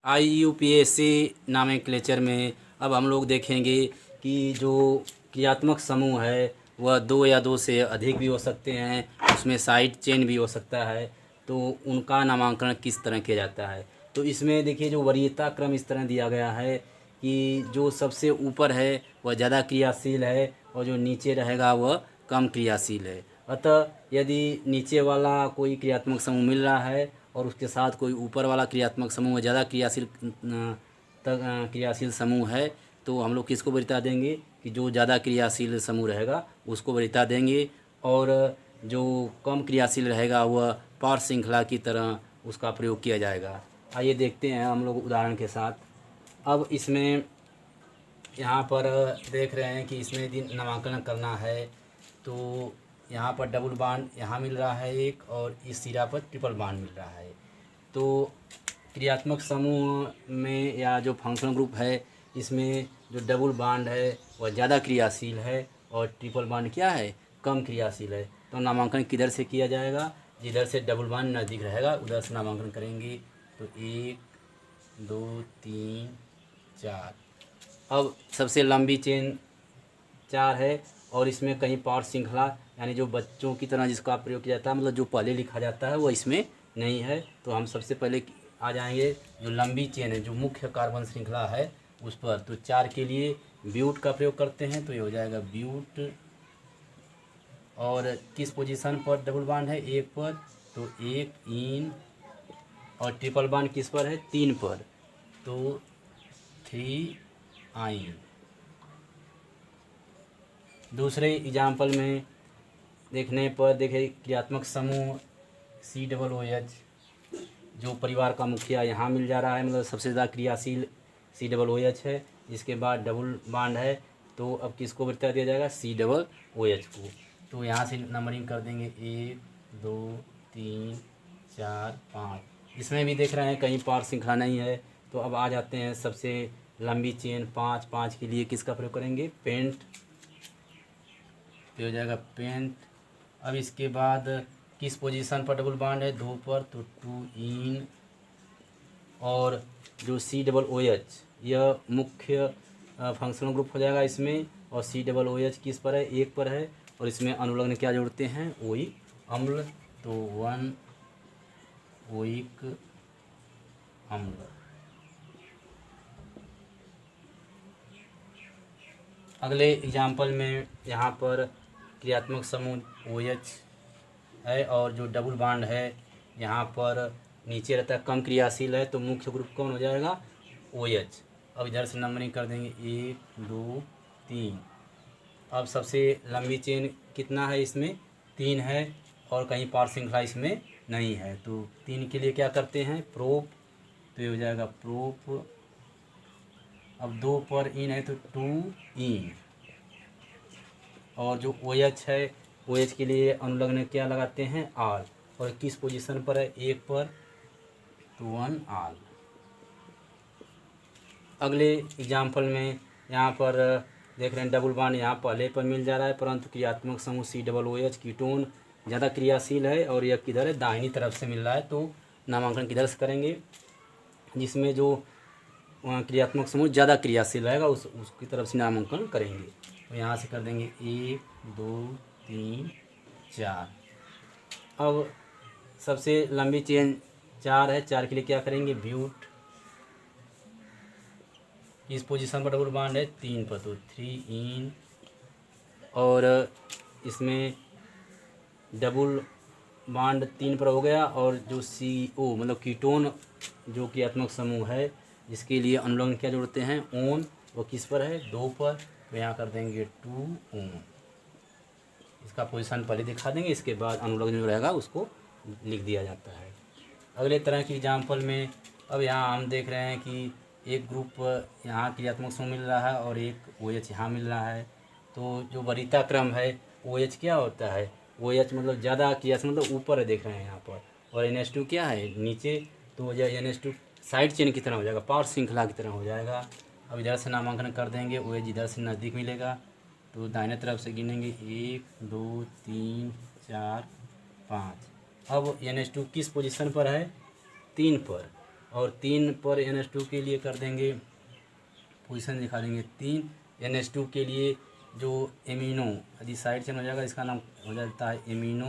IUPAC nomenclature में अब हम लोग देखेंगे कि जो क्रियात्मक समूह है वह दो या दो से अधिक भी हो सकते हैं, उसमें साइड चेन भी हो सकता है, तो उनका नामांकन किस तरह किया जाता है। तो इसमें देखिए जो वरीयता क्रम इस तरह दिया गया है कि जो सबसे ऊपर है वह ज़्यादा क्रियाशील है और जो नीचे रहेगा वह कम क्रियाशील है। अतः यदि नीचे वाला कोई क्रियात्मक समूह मिल रहा है और उसके साथ कोई ऊपर वाला क्रियात्मक समूह ज़्यादा क्रियाशील समूह है, तो हम लोग किसको वरीयता देंगे कि जो ज़्यादा क्रियाशील समूह रहेगा उसको वरीयता देंगे, और जो कम क्रियाशील रहेगा वह पार श्रृंखला की तरह उसका प्रयोग किया जाएगा। आइए देखते हैं हम लोग उदाहरण के साथ। अब इसमें यहाँ पर देख रहे हैं कि इसमें यदि नामांकन करना है तो यहाँ पर डबल बांड यहाँ मिल रहा है एक, और इस सिरा पर ट्रिपल बांड मिल रहा है। तो क्रियात्मक समूह में या जो फंक्शनल ग्रुप है इसमें जो डबल बांड है वह ज़्यादा क्रियाशील है और ट्रिपल बांड क्या है, कम क्रियाशील है। तो नामांकन किधर से किया जाएगा, जिधर से डबल बांड नज़दीक रहेगा उधर से नामांकन करेंगे। तो 1 2 3 4। अब सबसे लंबी चेन 4 है और इसमें कहीं पार श्रृंखला यानी जो बच्चों की तरह जिसका प्रयोग किया जाता है, मतलब जो पहले लिखा जाता है वो इसमें नहीं है। तो हम सबसे पहले आ जाएंगे जो लंबी चेन है, जो मुख्य कार्बन श्रृंखला है उस पर। तो 4 के लिए ब्यूट का प्रयोग करते हैं, तो ये हो जाएगा ब्यूट। और किस पोजीशन पर डबल बांड है, 1 पर, तो 1 इन। और ट्रिपल बांड किस पर है, 3 पर, तो 3 आइन। दूसरे एग्जाम्पल में देखने पर देखिए क्रियात्मक समूह COOH जो परिवार का मुखिया यहाँ मिल जा रहा है, मतलब सबसे ज़्यादा क्रियाशील COOH है। इसके बाद डबल बांड है, तो अब किसको वरीयता दिया जाएगा, COOH को। तो यहाँ से नंबरिंग कर देंगे 1 2 3 4 5। इसमें भी देख रहे हैं कहीं पार श्रृंखला नहीं है। तो अब आ जाते हैं सबसे लंबी चेन 5 के लिए किसका प्रयोग करेंगे, पेंट। तो हो जाएगा पेंट। अब इसके बाद किस पोजीशन पर डबल बांड है, 2 पर, तो 2 इन। और जो COOH यह मुख्य फंक्शनल ग्रुप हो जाएगा इसमें, और COOH किस पर है, 1 पर है, और इसमें अनुलग्न क्या जोड़ते हैं, ओइक अम्ल। तो 1 ओइक अम्ल। अगले एग्जाम्पल में यहाँ पर क्रियात्मक समूह OH है और जो डबल बांड है यहाँ पर नीचे रहता है, कम क्रियाशील है, तो मुख्य ग्रुप कौन हो जाएगा, OH। अब इधर से नंबरिंग कर देंगे 1 2 3। अब सबसे लंबी चेन कितना है, इसमें 3 है और कहीं पार श्रृंखला इसमें नहीं है। तो 3 के लिए क्या करते हैं, प्रोप। तो ये हो जाएगा प्रोप। अब 2 पर इन है तो 2 इन। और जो OH है, OH के लिए अनुलग्न क्या लगाते हैं, आल। और किस पोजीशन पर है, 1 पर, तो 1 आल। अगले एग्जाम्पल में यहाँ पर देख रहे हैं डबल बांड यहाँ पहले पर मिल जा रहा है, परंतु क्रियात्मक समूह COOH कीटोन ज़्यादा क्रियाशील है और यह किधर है, दाहिनी तरफ से मिल रहा है। तो नामांकन किधर से करेंगे, जिसमें जो क्रियात्मक समूह ज़्यादा क्रियाशील रहेगा उसकी तरफ से नामांकन करेंगे। तो यहाँ से कर देंगे 1 2 3 4। अब सबसे लंबी चेन 4 है, 4 के लिए क्या करेंगे, ब्यूट। इस पोजीशन पर डबल बांड है 3 पर, तो 3 इन। और इसमें डबल बांड 3 पर हो गया, और जो CO मतलब कीटोन जो क्रियात्मक समूह है जिसके लिए अनुलग्न क्या जोड़ते हैं, ओन, वो किस पर है, 2 पर। तो यहाँ कर देंगे 2 ओन। इसका पोजीशन पहले दिखा देंगे, इसके बाद अनुलग्न जो रहेगा उसको लिख दिया जाता है। अगले तरह की एग्जाम्पल में अब यहाँ हम देख रहे हैं कि एक ग्रुप यहाँ क्रियात्मक समूह मिल रहा है और एक OH यहाँ मिल रहा है। तो जो वरीयता क्रम है, OH क्या होता है, OH मतलब ज़्यादा क्रियाशील, मतलब ऊपर है देख रहे हैं यहाँ पर, और NH2 क्या है, नीचे। तो NH2 साइड चेन की तरह हो जाएगा, पार श्रृंखला की तरह हो जाएगा। अब इधर से नामांकन कर देंगे, OH इधर से नज़दीक मिलेगा, तो दाहिने तरफ से गिनेंगे 1 2 3 4 5। अब NH2 किस पोजीशन पर है, 3 पर, और 3 पर NH2 के लिए कर देंगे, पोजीशन दिखा देंगे 3 NH2 के लिए जो एमिनो, यदि साइड चेन हो जाएगा इसका नाम हो जाता है एमिनो।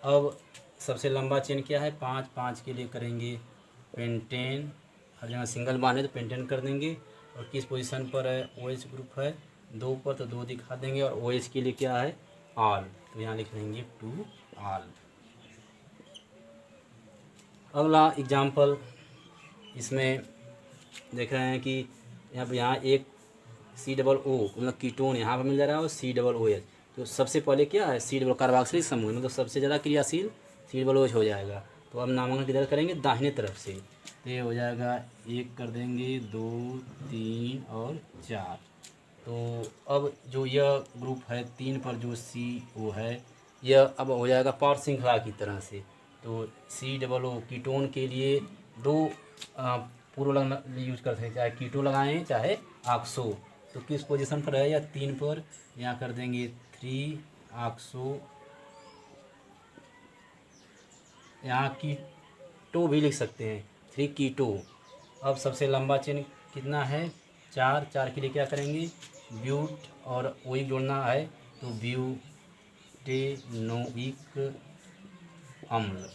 अब सबसे लंबा चेन क्या है, 5, 5 के लिए करेंगे पेंटेन, हर जगह सिंगल बॉन्ड है तो पेंटेन कर देंगे। और किस पोजीशन पर है, OH ग्रुप है 2 पर तो 2 दिखा देंगे, और OH के लिए क्या है ऑल, तो यहाँ लिख लेंगे 2 ऑल। अगला एग्जाम्पल इसमें देख रहे हैं कि यहाँ एक COO मतलब कीटोन यहाँ पर मिल जा रहा है और COOH, तो सबसे पहले क्या है C कार्बोक्सिलिक समूह मतलब सबसे ज़्यादा क्रियाशील COOH हो जाएगा। तो अब नामांकन किधर करेंगे, दाहिने तरफ से, तो ये हो जाएगा 1 कर देंगे, 2, 3 और 4। तो अब जो यह ग्रुप है 3 पर जो CO है यह अब हो जाएगा पार श्रृंखला की तरह से। तो COO कीटोन के लिए 2 पूर्व लग्न यूज कर सकते हैं, चाहे कीटो लगाएं चाहे ऑक्सो। तो किस पोजीशन पर है या 3 पर, यहाँ कर देंगे 3 ऑक्सो, यहाँ कीटो भी लिख सकते हैं 3 कीटो। अब सबसे लंबा चेन कितना है 4, 4 के लिए क्या करेंगे ब्यूट और ओइक जोड़ना है तो ब्यूटेनोइक अम्ल।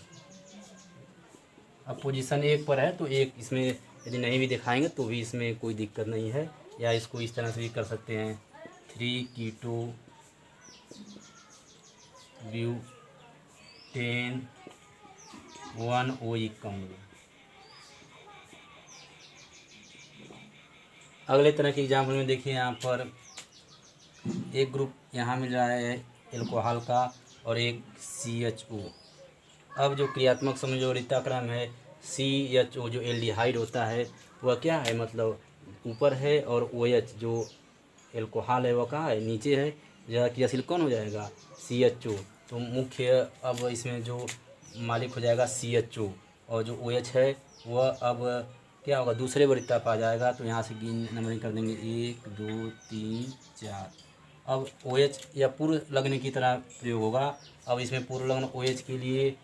अब पोजीशन 1 पर है तो 1 इसमें यदि नहीं भी दिखाएंगे तो भी इसमें कोई दिक्कत नहीं है, या इसको इस तरह से भी कर सकते हैं 3 कीटो ब्यूटेन 1 ओइक अम्ल। अगले तरह के एग्जाम्पल में देखिए, यहाँ पर एक ग्रुप यहाँ मिल रहा है एल्कोहल का और एक CHO। अब जो क्रियात्मक समझौता क्रम है CHO जो एल्डिहाइड होता है वह क्या है, मतलब ऊपर है, और OH जो एल्कोहल है वह कहाँ है, नीचे है। ज़्यादा क्रियाशील कौन हो जाएगा CHO। तो मुख्य अब इसमें जो मालिक हो जाएगा CHO, और जो OH है वह अब क्या होगा दूसरे वरीयता पर आ जाएगा। तो यहाँ से नंबरिंग कर देंगे 1, 2, 3, 4। अब OH या पूर्व लग्न की तरह प्रयोग होगा। अब इसमें पूर्व लग्न OH के लिए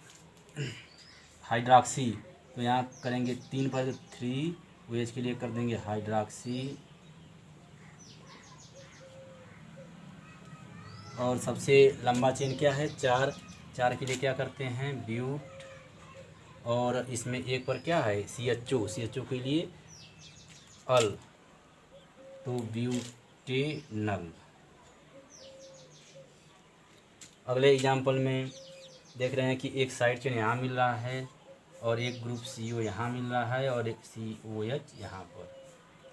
हाइड्रॉक्सी, तो यहाँ करेंगे 3 पर 3, OH के लिए कर देंगे हाइड्रॉक्सी। और सबसे लंबा चेन क्या है 4, 4 के लिए क्या करते हैं ब्यूट, और इसमें 1 पर क्या है CHO के लिए अल, तो ब्यूटेनल। अगले एग्जाम्पल में देख रहे हैं कि एक साइड चेन यहाँ मिल रहा है और एक ग्रुप CO यहाँ मिल रहा है और एक COH यहाँ पर।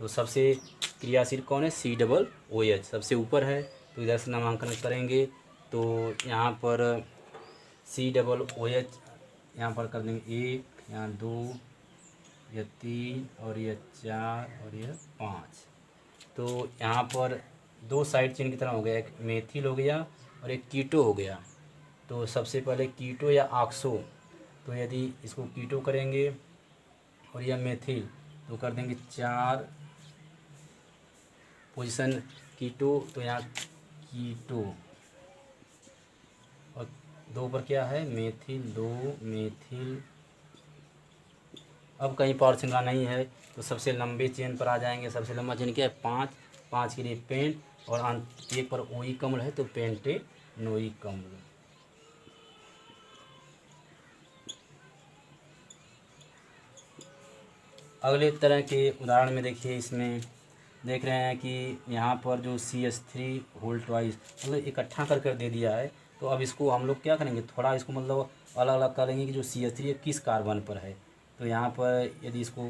तो सबसे क्रियाशील कौन है COOH सबसे ऊपर है, तो इधर से नामांकन करेंगे तो यहाँ पर COOH यहाँ पर कर देंगे 1, यहाँ 2, यह 3 और यह 4 और यह 5। तो यहाँ पर 2 साइड चेन की तरह हो गया, एक मेथिल हो गया और एक कीटो हो गया। तो सबसे पहले कीटो या ऑक्सो, तो यदि इसको कीटो करेंगे और यह मेथिल तो कर देंगे 4 पोजीशन कीटो, तो यहाँ कीटो, और 2 पर क्या है मेथिल, 2 मेथिल। अब कहीं पावर श्रृंखला नहीं है तो सबसे लंबे चेन पर आ जाएंगे। सबसे लंबा चेन क्या है 5, 5 के लिए पेंट, और अंत 1 पर ओइक अम्ल है तो पेंटेनोइक अम्ल। अगले तरह के उदाहरण में देखिए, इसमें देख रहे हैं कि यहाँ पर जो CH3 होल ट्वाइस मतलब इकट्ठा कर कर दे दिया है। तो अब इसको हम लोग क्या करेंगे, थोड़ा इसको मतलब अलग अलग करेंगे कि जो CH3 किस कार्बन पर है। तो यहाँ पर यदि इसको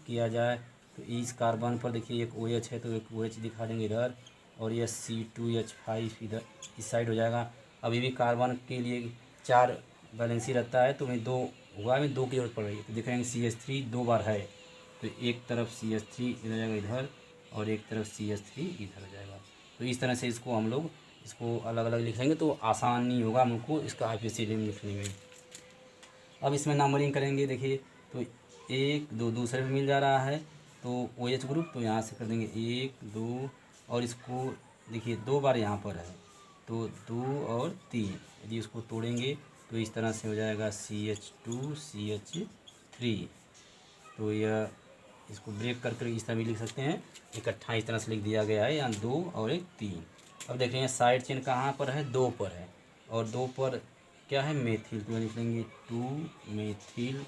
किया जाए तो इस कार्बन पर देखिए एक OH है तो एक OH दिखा देंगे इधर, और यह C2H5 इधर इस साइड हो जाएगा। अभी भी कार्बन के लिए 4 बैलेंसी रहता है तो मैं 2 हुआ, में 2 की जरूरत पड़ रही है। तो दिखाएंगे CH3 2 बार है तो एक तरफ CH3 इधर जाएगा इधर, और एक तरफ CH3 इधर हो जाएगा। तो इस तरह से इसको हम लोग इसको अलग अलग लिखेंगे तो आसानी होगा हमको इसका IPC लिखने में। अब इसमें नंबरिंग करेंगे, देखिए तो 1, 2 दूसरे में मिल जा रहा है तो OH ग्रुप, तो यहाँ से कर देंगे 1, 2, और इसको देखिए 2 बार यहाँ पर है तो 2 और 3, यदि इसको तोड़ेंगे तो इस तरह से हो जाएगा CH2 CH3। 3। तो यह इसको ब्रेक करके इस तरह भी लिख सकते हैं, इकट्ठा इस तरह से लिख दिया गया है, यहाँ 2 और एक 3। अब देख रहे हैं साइड चेन कहाँ पर है, 2 पर है, और 2 पर क्या है, मेथिल, तो लिख लेंगे 2 मेथिल।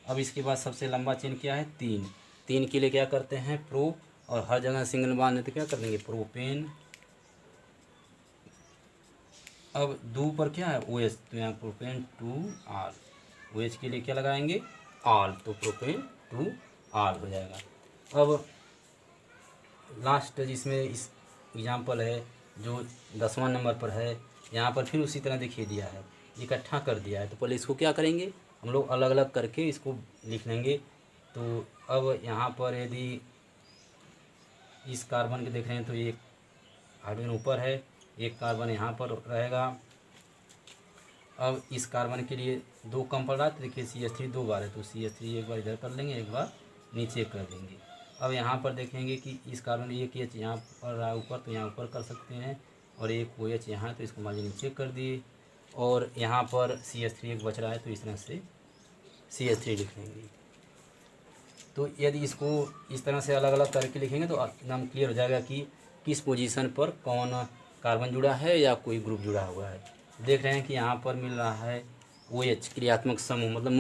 अब इसके बाद सबसे लंबा चेन क्या है, 3। 3 के लिए क्या करते हैं, प्रो, और हर जगह सिंगल बांध तो क्या कर देंगे, प्रोपेन। अब 2 पर क्या है, ओ एच, तो यहाँ प्रोपेन 2 आर। ओ एच के लिए क्या लगाएंगे, आल, तो प्रोपेन 2 आल हो जाएगा। अब लास्ट जिसमें इस एग्जाम्पल है जो 10वां नंबर पर है, यहाँ पर फिर उसी तरह दिखिए दिया है, इकट्ठा कर दिया है, तो पहले इसको क्या करेंगे हम लोग, अलग अलग करके इसको लिख लेंगे। तो अब यहाँ पर यदि इस कार्बन के देख रहे हैं तो एक हाइड्रोजन ऊपर है, एक कार्बन यहाँ पर रहेगा। अब इस कार्बन के लिए 2 कम पड़ रहा है, तो देखिए CH3 2 बार है, तो CH3 एक बार इधर कर लेंगे, एक बार नीचे कर देंगे। अब यहाँ पर देखेंगे कि इस कार्बन एक एच यहाँ पर रहा ऊपर, तो यहाँ ऊपर कर सकते हैं, और एक OH यहाँ, तो इसको मान लीजिए नीचे कर दिए, और यहाँ पर CH3 एक बच रहा है, तो इस तरह से CH3 लिख लेंगे। तो यदि इसको इस तरह से अलग अलग करके लिखेंगे तो एकदम क्लियर हो जाएगा कि किस पोजीशन पर कौन कार्बन जुड़ा है या कोई ग्रुप जुड़ा हुआ है। देख रहे हैं कि यहाँ पर मिल रहा है OH क्रियात्मक समूह, मतलब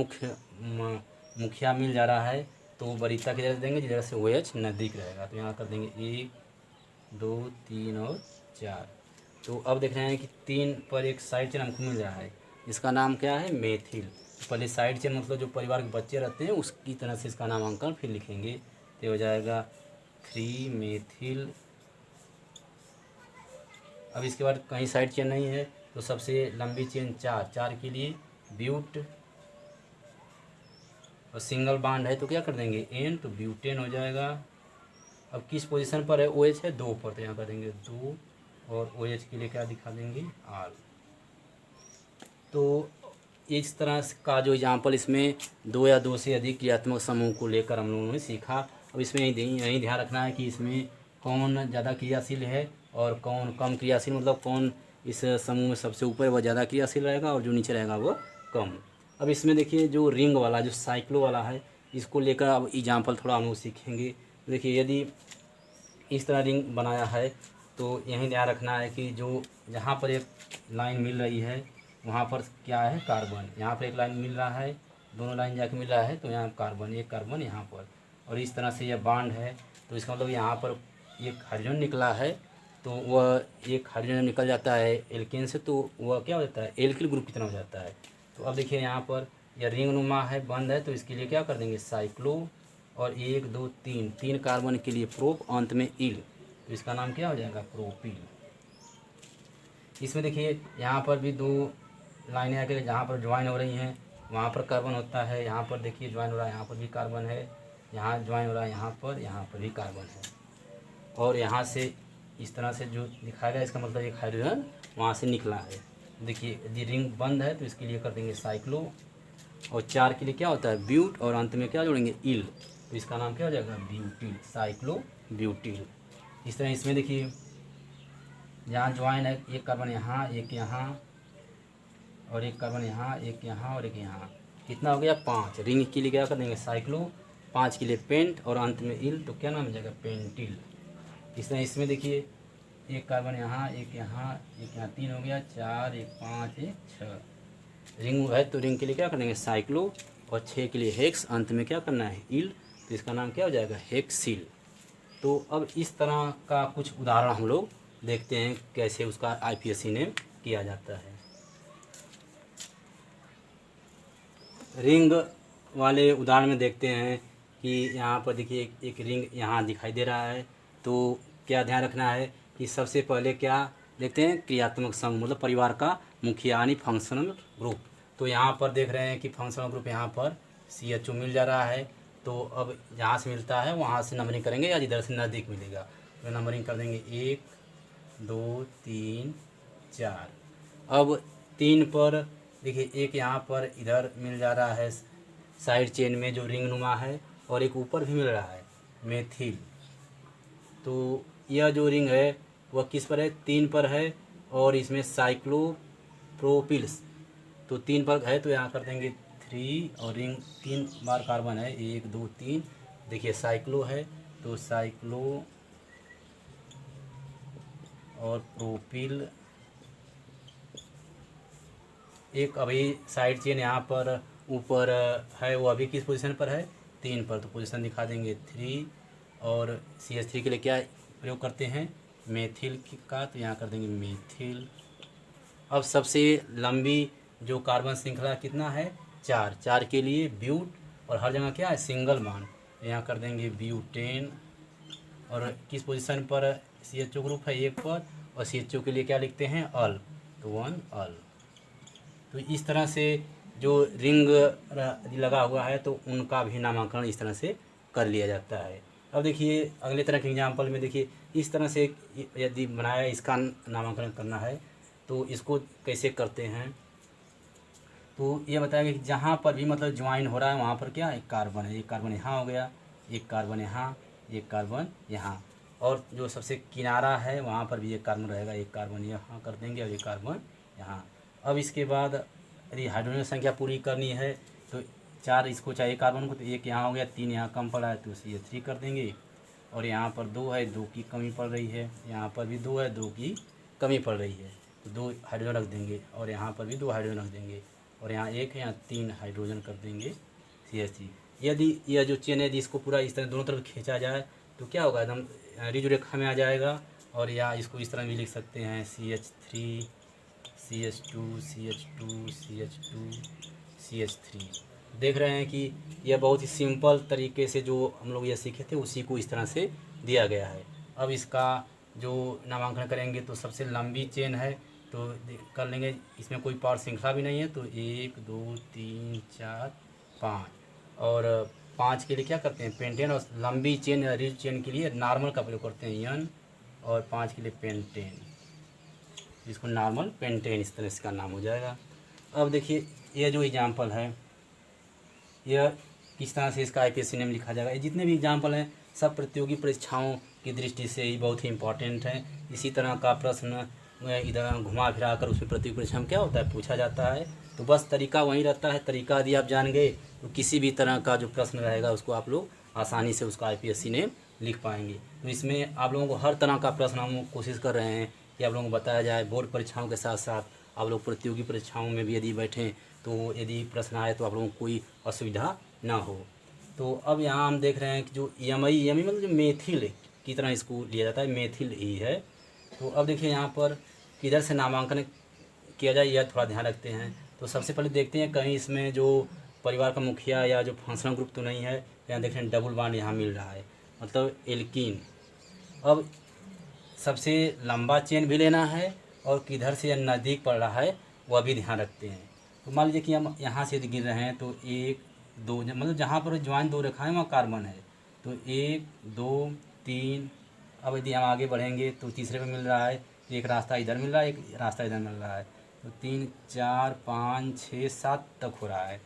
मुखिया मिल जा रहा है, तो वरीयता की जगह देंगे जिधर से OH नज़दीक रहेगा, तो यहाँ कर देंगे 1 2 3 और 4। तो अब देख रहे हैं कि 3 पर एक साइड चेन हमको मिल रहा है, इसका नाम क्या है, मेथिल। पहले साइड चेन मतलब जो परिवार के बच्चे रहते हैं उसकी तरह से इसका नामांकन फिर लिखेंगे, तो हो जाएगा 3 मेथिल। अब इसके बाद कहीं साइड चेन नहीं है, तो सबसे लंबी चेन 4 के लिए ब्यूट, और सिंगल बांड है तो क्या कर देंगे एन, तो ब्यूटेन हो जाएगा। अब किस पोजीशन पर है, OH है 2 पर, तो यहाँ कर देंगे 2, और OH के लिए क्या दिखा देंगे आर। तो इस तरह का जो एग्जाम्पल इसमें 2 या 2 से अधिक क्रियात्मक समूह को लेकर हम लोगों ने सीखा। अब इसमें यही ध्यान रखना है कि इसमें कौन ज़्यादा क्रियाशील है और कौन कम क्रियाशील, मतलब कौन इस समूह में सबसे ऊपर वह ज़्यादा क्रियाशील रहेगा और जो नीचे रहेगा वह कम। अब इसमें देखिए जो रिंग वाला, जो साइक्लो वाला है, इसको लेकर अब एग्जाम्पल थोड़ा हम लोग सीखेंगे। देखिए यदि इस तरह रिंग बनाया है तो यही ध्यान रखना है कि जो जहाँ पर एक लाइन मिल रही है वहाँ पर क्या है, कार्बन, यहाँ पर एक लाइन मिल रहा है, दोनों लाइन जाके मिल रहा है, तो यहाँ कार्बन, एक कार्बन यहाँ पर, और इस तरह से यह बांड है, तो इसका मतलब यहाँ पर एक हाइड्रोजन निकला है, तो वह एक हाइड्रोजन निकल जाता है एल्केन से, तो वह क्या हो जाता है, एल्किल ग्रुप की तरह हो जाता है। तो अब देखिए यहाँ पर यह रिंग नुमा है, बंद है, तो इसके लिए क्या कर देंगे साइक्लो, और 1 2 3 कार्बन के लिए प्रोप, अंत में इल, तो इसका नाम क्या हो जाएगा, प्रोपिल। इसमें देखिए यहाँ पर भी 2 लाइनें आके जहाँ पर ज्वाइन हो रही हैं वहाँ पर कार्बन होता है, यहाँ पर देखिए ज्वाइन हो रहा है, यहाँ पर भी कार्बन है, यहाँ ज्वाइन हो रहा है, यहाँ पर भी कार्बन है, और यहाँ से इस तरह से जो दिखाया गया इसका मतलब एक हाइड्रोजन वहाँ से निकला है। देखिए यदि रिंग बंद है तो इसके लिए कर देंगे साइक्लो, और 4 के लिए क्या होता है ब्यूट, और अंत में क्या जोड़ेंगे इल, तो इसका नाम क्या हो जाएगा ब्यूटिल, साइक्लो ब्यूटिल। इस तरह इसमें देखिए यहाँ ज्वाइन है, एक कार्बन यहाँ, एक यहाँ, और एक कार्बन यहाँ, एक यहाँ और एक यहाँ, कितना हो गया 5। रिंग के लिए क्या कर देंगे साइक्लो, 5 के लिए पेंट, और अंत में इल, तो क्या नाम हो जाएगा पेंटिल। इस तरह इसमें देखिए एक कार्बन यहाँ, एक यहाँ, एक यहाँ, 3 हो गया, 4, एक 5, एक 6। रिंग है तो रिंग के लिए क्या करेंगे साइक्लो, और 6 के लिए हेक्स, अंत में क्या करना है इल, तो इसका नाम क्या हो जाएगा हेक्सिल। तो अब इस तरह का कुछ उदाहरण हम लोग देखते हैं कैसे उसका IPSC ने किया जाता है। रिंग वाले उदाहरण में देखते हैं कि यहाँ पर देखिए एक रिंग यहाँ दिखाई दे रहा है, तो क्या ध्यान रखना है कि सबसे पहले क्या देखते हैं क्रियात्मक समूह, मतलब परिवार का मुखिया यानी फंक्शनल ग्रुप। तो यहाँ पर देख रहे हैं कि फंक्शनल ग्रुप यहाँ पर CHO मिल जा रहा है, तो अब जहाँ से मिलता है वहाँ से नंबरिंग करेंगे या जिधर से नज़दीक मिलेगा, तो नंबरिंग कर देंगे 1 2 3 4। अब 3 पर देखिए एक यहाँ पर इधर मिल जा रहा है साइड चेन में जो रिंग नुमा है, और एक ऊपर भी मिल रहा है मेथिल। तो यह जो रिंग है वह किस पर है, 3 पर है, और इसमें साइक्लोप्रोपिल्स, तो 3 पर है, तो यहाँ कर देंगे 3 और रिंग 3 बार कार्बन है, 1 2 3। देखिए साइक्लो है तो साइक्लो और प्रोपिल। एक अभी साइड चेन यहाँ पर ऊपर है, वो अभी किस पोजीशन पर है, 3 पर, तो पोजीशन दिखा देंगे 3। और CH3 के लिए क्या प्रयोग करते हैं, मेथिल का, तो यहाँ कर देंगे मेथिल। अब सबसे लंबी जो कार्बन श्रृंखला कितना है, 4, 4 के लिए ब्यूट, और हर जगह क्या है, सिंगल बॉन्ड, यहाँ कर देंगे ब्यूटेन। और किस पोजीशन पर CHO ग्रुप है, 1 पर, और CHO के लिए क्या लिखते हैं, अल, तो 1 अल। तो इस तरह से जो रिंग लगा हुआ है तो उनका भी नामांकन इस तरह से कर लिया जाता है। अब देखिए अगले तरह के एग्जाम्पल में, देखिए इस तरह से यदि बनाया, इसका नामांकन करना है तो इसको कैसे करते हैं, तो ये बताएंगे कि जहाँ पर भी मतलब ज्वाइन हो रहा है वहाँ पर क्या, एक कार्बन है, एक कार्बन यहाँ हो गया, एक कार्बन यहाँ, एक कार्बन यहाँ, और जो सबसे किनारा है वहाँ पर भी एक कार्बन रहेगा, एक कार्बन यहाँ कर देंगे और एक कार्बन यहाँ। अब इसके बाद यदि हाइड्रोजन संख्या पूरी करनी है तो 4 इसको चाहिए कार्बन को, तो 1 यहाँ हो गया, 3 यहाँ कम पड़ा है तो CH3 कर देंगे। और यहाँ पर 2 है, 2 की कमी पड़ रही है, यहाँ पर भी 2 है, 2 की कमी पड़ रही है, तो 2 हाइड्रोजन रख देंगे, और यहाँ पर भी 2 हाइड्रोजन रख देंगे, और यहाँ 1 है, यहाँ 3 हाइड्रोजन कर देंगे CH3। यदि यह जो चेन है इसको पूरा इस तरह दोनों तरफ खींचा जाए तो क्या होगा, एकदम रिजु रेखा में आ जाएगा। और या इसको इस तरह भी लिख सकते हैं, CH3 CH2 CH2 CH2 CH3। देख रहे हैं कि यह बहुत ही सिंपल तरीके से जो हम लोग यह सीखे थे उसी को इस तरह से दिया गया है। अब इसका जो नामांकन करेंगे तो सबसे लंबी चेन है तो कर लेंगे, इसमें कोई पावर श्रृंखला भी नहीं है, तो 1 2 3 4 5, और 5 के लिए क्या करते हैं, पेंटेन, और लंबी चेन रिज चेन के लिए नॉर्मल का प्रयोग करते हैं N, और 5 के लिए पेंटेन, जिसको नॉर्मल पेंटेन इस तरह से इसका नाम हो जाएगा। अब देखिए ये जो एग्जाम्पल है यह किस तरह से इसका IPSC नेम लिखा जाएगा। ये जितने भी एग्जाम्पल हैं सब प्रतियोगी परीक्षाओं की दृष्टि से ही बहुत ही इंपॉर्टेंट है। इसी तरह का प्रश्न इधर घुमा फिरा कर उसमें प्रतियोगी परीक्षा में क्या होता है, पूछा जाता है। तो बस तरीका वही रहता है, तरीका यदि आप जान गए तो किसी भी तरह का जो प्रश्न रहेगा उसको आप लोग आसानी से उसका IPSC नेम लिख पाएंगे। तो इसमें आप लोगों को हर तरह का प्रश्न हम कोशिश कर रहे हैं कि आप लोगों को बताया जाए। बोर्ड परीक्षाओं के साथ साथ आप लोग प्रतियोगी परीक्षाओं में भी यदि बैठें तो यदि प्रश्न आए तो आप लोगों को कोई असुविधा ना हो। तो अब यहाँ हम देख रहे हैं कि जो EMI मतलब जो मेथिल की तरह इसको लिया जाता है, मेथिल ही है। तो अब देखिए यहाँ पर किधर से नामांकन किया जाए यह थोड़ा ध्यान रखते हैं। तो सबसे पहले देखते हैं कहीं इसमें जो परिवार का मुखिया या जो फंक्शनल ग्रुप तो नहीं है। यहाँ देख रहे हैं डबल बॉन्ड यहाँ मिल रहा है, मतलब एल्कीन। अब सबसे लंबा चेन भी लेना है और किधर से नज़दीक पड़ रहा है वह भी ध्यान रखते हैं। तो मान लीजिए कि हम यहाँ से गिर रहे हैं तो 1 2, मतलब जहाँ पर ज्वाइन 2 रेखा है वहाँ कार्बन है, तो 1 2 3। अब यदि हम आगे बढ़ेंगे तो तीसरे पे मिल रहा है, एक रास्ता इधर मिल रहा है, एक रास्ता इधर मिल रहा है, तो 3 4 5 6 7 तक हो रहा है।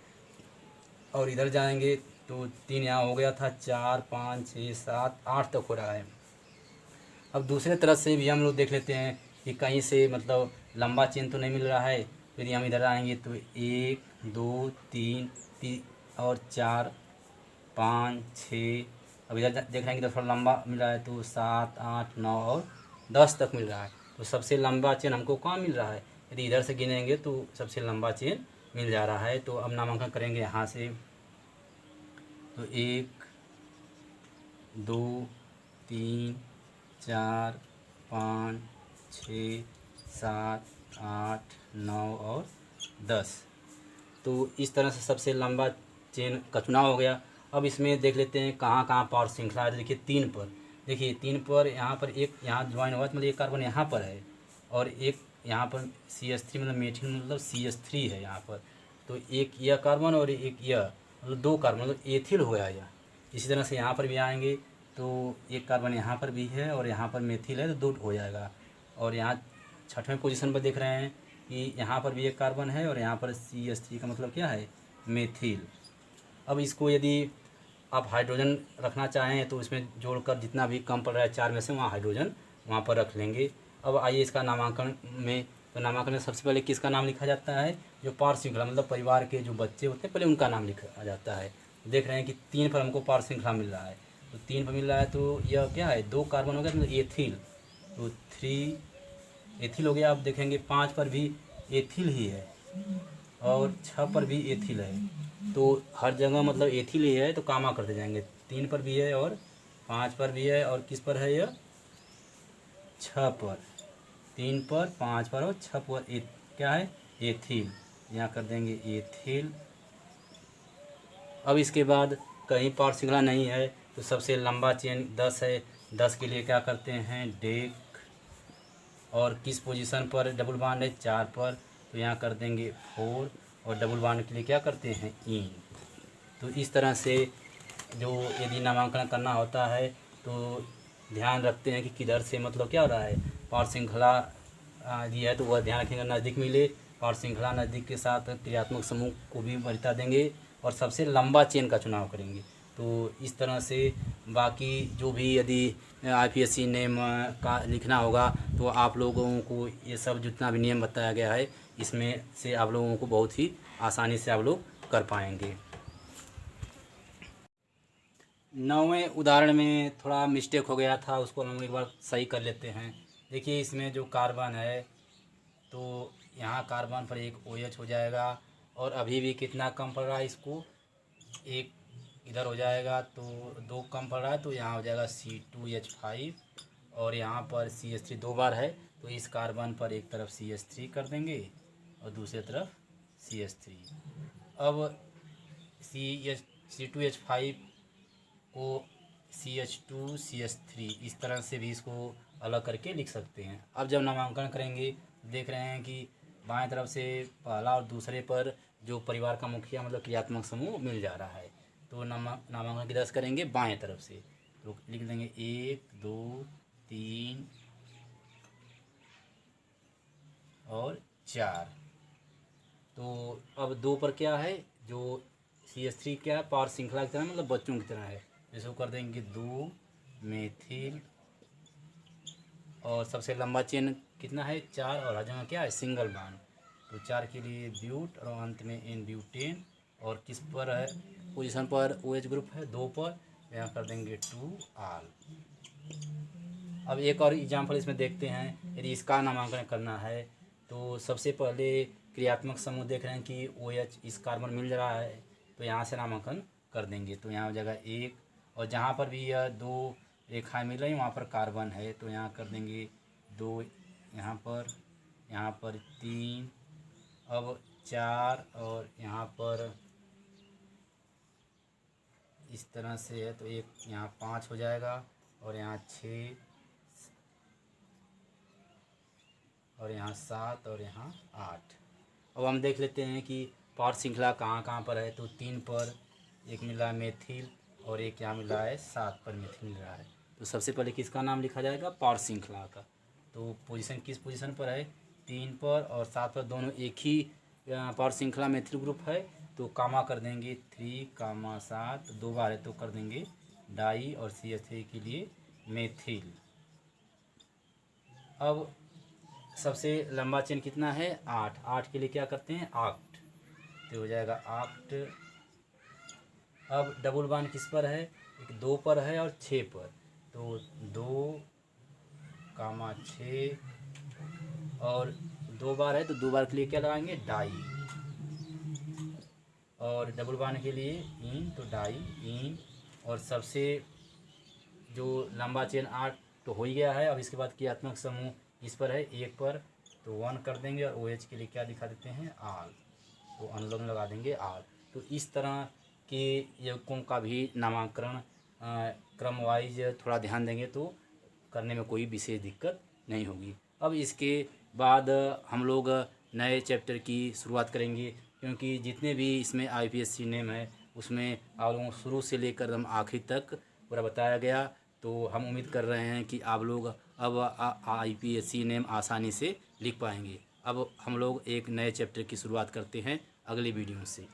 और इधर जाएंगे तो 3 यहाँ हो गया था, 4 5 6 7 8 तक हो रहा है। अब दूसरे तरफ से भी हम लोग देख लेते हैं कि कहीं से मतलब लंबा चेन तो नहीं मिल रहा है। यदि हम इधर आएंगे तो 1 2 3 और 4 5 6। अब इधर देख रहे हैं कि इधर थोड़ा लंबा मिल रहा है तो 7 8 9 और 10 तक मिल रहा है। तो सबसे लंबा चेन हमको कहाँ मिल रहा है, यदि इधर से गिनेंगे तो सबसे लंबा चेन मिल जा रहा है। तो अब नामांकन करेंगे यहाँ से, तो 1 2 3 4 5 6 7 8 9 और 10। तो इस तरह से सबसे लंबा चेन का चुनाव हो गया। अब इसमें देख लेते हैं कहाँ कहाँ पावर श्रृंखला है। देखिए 3 पर, देखिए 3 पर यहाँ पर एक यहाँ ज्वाइन हुआ, मतलब एक कार्बन यहाँ पर है और एक यहाँ पर CH3 मतलब मेथिल मतलब CH3 है यहाँ पर। तो एक यह कार्बन और एक यह मतलब 2 कार्बन मतलब एथिल हो गया यह। इसी तरह से यहाँ पर भी आएंगे तो एक कार्बन यहाँ पर भी है और यहाँ पर मेथिल है तो 2 हो जाएगा। और यहाँ 6वें पोजीशन पर देख रहे हैं कि यहाँ पर भी एक कार्बन है और यहाँ पर CH3 का मतलब क्या है, मेथिल। अब इसको यदि आप हाइड्रोजन रखना चाहें तो इसमें जोड़कर जितना भी कम पड़ रहा है 4 में से वहाँ हाइड्रोजन वहाँ पर रख लेंगे। अब आइए इसका नामांकन में तो नामांकन में सबसे पहले किसका नाम लिखा जाता है, जो पार श्रृंखला मतलब परिवार के जो बच्चे होते हैं पहले उनका नाम लिखा जाता है। देख रहे हैं कि 3 पर हमको पार श्रृंखला मिल रहा है, तो 3 पर मिल रहा है, तो यह क्या है, 2 कार्बन हो गया मतलब एथिल, तो 3 एथिल हो गया। आप देखेंगे 5 पर भी एथिल ही है और 6 पर भी एथिल है, तो हर जगह मतलब एथिल ही है, तो कामा करते जाएंगे। 3 पर भी है और 5 पर भी है, और किस पर है, यह 6 पर, 3 पर, 5 पर और 6 पर क्या है, एथिल, यहाँ कर देंगे एथिल। अब इसके बाद कहीं पार श्रृंखला नहीं है तो सबसे लंबा चेन 10 है, 10 के लिए क्या करते हैं, डेक, और किस पोजीशन पर डबल बॉन्ड है, 4 पर, तो यहाँ कर देंगे 4, और डबल बॉन्ड के लिए क्या करते हैं, इन। तो इस तरह से जो यदि नामांकन करना होता है तो ध्यान रखते हैं कि किधर से मतलब क्या हो रहा है, पार श्रृंखला यदि है तो वह ध्यान रखेंगे नज़दीक मिले, पार श्रृंखला नज़दीक के साथ क्रियात्मक समूह को भी वरीयता देंगे और सबसे लंबा चेन का चुनाव करेंगे। तो इस तरह से बाकी जो भी यदि आईपीएससी नेम का लिखना होगा तो आप लोगों को ये सब जितना भी नियम बताया गया है इसमें से आप लोगों को बहुत ही आसानी से आप लोग कर पाएंगे। 9वें उदाहरण में थोड़ा मिस्टेक हो गया था, उसको हम एक बार सही कर लेते हैं। देखिए इसमें जो कार्बन है तो यहाँ कार्बन पर एक OH हो जाएगा, और अभी भी कितना कम पड़ रहा है, इसको एक इधर हो जाएगा, तो 2 कम पड़ रहा है, तो यहाँ हो जाएगा C2H5, और यहाँ पर CH3 2 बार है, तो इस कार्बन पर एक तरफ CH3 कर देंगे और दूसरी तरफ CH3। अब C2H5 को CH2 CH3 इस तरह से भी इसको अलग करके लिख सकते हैं। अब जब नामांकन करेंगे देख रहे हैं कि बाएं तरफ से पहला और दूसरे पर जो परिवार का मुखिया मतलब क्रियात्मक समूह मिल जा रहा है, तो नामांकन की दस करेंगे बाएं तरफ से, तो लिख देंगे 1 2 3 और 4। तो अब 2 पर क्या है, जो CH3 क्या है, पार श्रृंखला की तरह मतलब बच्चों की तरह है, इसको कर देंगे 2 मेथिल, और सबसे लंबा चेन कितना है, 4, और हर जगह क्या है, सिंगल बॉन्ड, तो 4 के लिए ब्यूट और अंत में एन ब्यूटेन, और किस पर है पोजीशन पर OH ग्रुप है, 2 पर, यहाँ कर देंगे 2 आल। अब एक और एग्जाम्पल इसमें देखते हैं, यदि इसका नामांकन करना है तो सबसे पहले क्रियात्मक समूह देख रहे हैं कि OH इस कार्बन मिल रहा है, तो यहाँ से नामांकन कर देंगे, तो यहाँ हो जाएगा 1, और जहाँ पर भी यह 2 रेखाएं मिल रही वहाँ पर कार्बन है, तो यहाँ कर देंगे 2, यहाँ पर 3, अब 4, और यहाँ पर इस तरह से है, तो एक यहाँ 5 हो जाएगा, और यहाँ 6, और यहाँ 7, और यहाँ 8। अब हम देख लेते हैं कि पार श्रृंखला कहाँ कहाँ पर है, तो 3 पर एक मिला है मेथिल, और एक यहाँ मिला है 7 पर मेथिल मिल रहा है, तो सबसे पहले किसका नाम लिखा जाएगा, पार श्रृंखला का। तो पोजीशन किस पोजीशन पर है, 3 पर और 7 पर, दोनों एक ही पार श्रृंखला मेथिल ग्रुप है, तो कामा कर देंगे 3, 7, 2 बार है तो कर देंगे डाई, और CH3 के लिए मेथिल। अब सबसे लंबा चेन कितना है, 8, 8 के लिए क्या करते हैं, ऑक्ट, तो हो जाएगा ऑक्ट। अब डबल बॉन्ड किस पर है, एक 2 पर है और 6 पर, तो 2, 6, और 2 बार है तो 2 बार के लिए क्या लगाएंगे, डाई, और डबल बॉन्ड के लिए इन, तो डाई इन, और सबसे जो लंबा चेन 8 तो हो ही गया है। अब इसके बाद क्रियात्मक समूह इस पर है 1 पर, तो 1 कर देंगे, और OH के लिए क्या दिखा देते हैं, आल, तो अनुलोम लगा देंगे आल। तो इस तरह के यौगिकों का भी नामकरण क्रम वाइज थोड़ा ध्यान देंगे तो करने में कोई विशेष दिक्कत नहीं होगी। अब इसके बाद हम लोग नए चैप्टर की शुरुआत करेंगे, क्योंकि जितने भी इसमें IPSC नेम है उसमें आप लोगों को शुरू से लेकर एकदम आखिर तक पूरा बताया गया, तो हम उम्मीद कर रहे हैं कि आप लोग अब IPSC नेम आसानी से लिख पाएंगे। अब हम लोग एक नए चैप्टर की शुरुआत करते हैं अगली वीडियो से।